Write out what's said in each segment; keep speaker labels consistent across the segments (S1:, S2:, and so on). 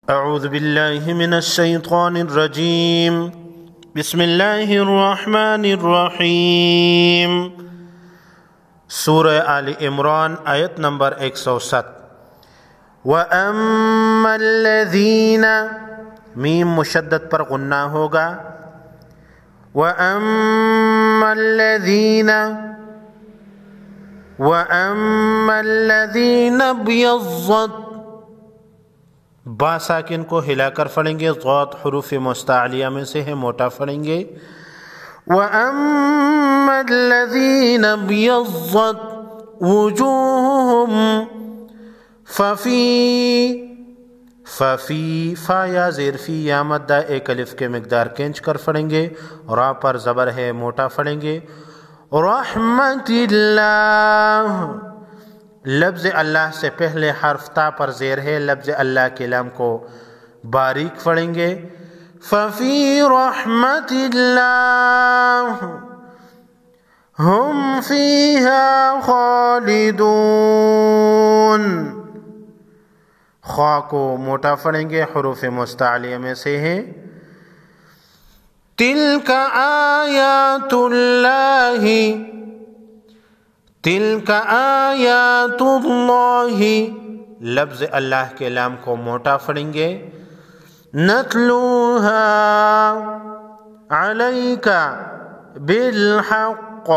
S1: اعوذ باللہ من الشیطان الرجیم بسم اللہ الرحمن الرحیم سورہ آل عمران آیت نمبر 107 وَأَمَّا الَّذِينَ میم مشدد پر غنہ ہوگا وَأَمَّا الَّذِينَ ابْيَضَّتْ با ساکن کو ہلا کر پڑھیں گے، ضاد حروف مستعلیہ میں سے ہے، موٹا پڑھیں گے۔ وَأَمَّا الَّذِينَ ابْيَضَّتْ وُجُوهُهُمْ ففی فا یا زیر فی یا مدہ ایک الف کے مقدار کھینچ کر پڑھیں گے، را پر زبر ہے، موٹا پڑھیں گے۔ رحمت اللہ، لفظ اللہ سے پہلے حرف تا پر زیر ہے، لفظ اللہ کے لام کو باریک پڑھیں گے۔ ففی رحمت اللہ ہم فیہا خالدون، خوا کو موٹا پڑھیں گے، حروف مستعلیہ میں سے ہے۔ تلک آیات اللہ، تلک آیات اللہ، لفظ اللہ کے لام کو موٹا پڑھیں گے۔ نتلوہا علیک بالحق،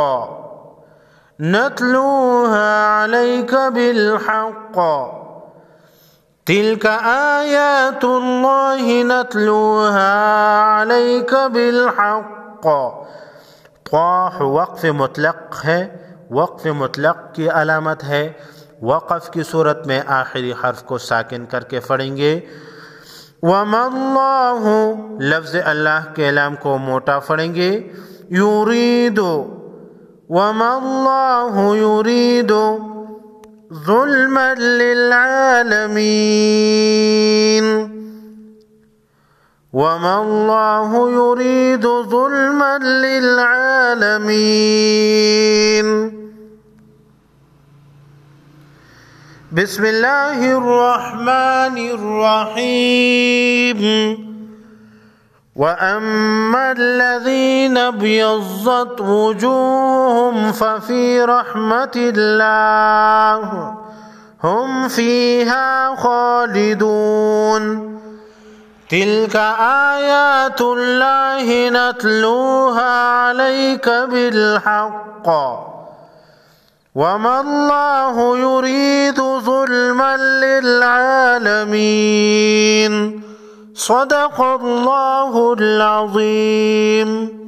S1: نتلوہا علیک بالحق، تلک آیات اللہ نتلوہا علیک بالحق۔ طاء وقف مطلق ہے، وقف مطلق کی علامت ہے، وقف کی صورت میں آخری حرف کو ساکن کر کے پڑھیں گے۔ وَمَا اللَّهُ، لفظ اللہ کے لام کو موٹا پڑھیں گے۔ یرید، وَمَا اللَّهُ یرید ظُلْمًا لِلْعَالَمِينَ، وَمَا اللَّهُ يُرِيدُ ظُلْمًا لِلْعَالَمِينَ۔ بسم اللہ الرحمن الرحیم۔ وَأَمَّا الَّذِينَ ابْيَضَّتْ وُجُوهُهُمْ فَفِي رَحْمَةِ اللَّهِ هُمْ فِيهَا خَالِدُونَ۔ تِلْكَ آیات اللہ نتلوها علیک بالحق، وَمَا اللَّهُ يُرِيدُ ظُلْمًا لِلْعَالَمِينَ۔ صدق اللہ العظیم۔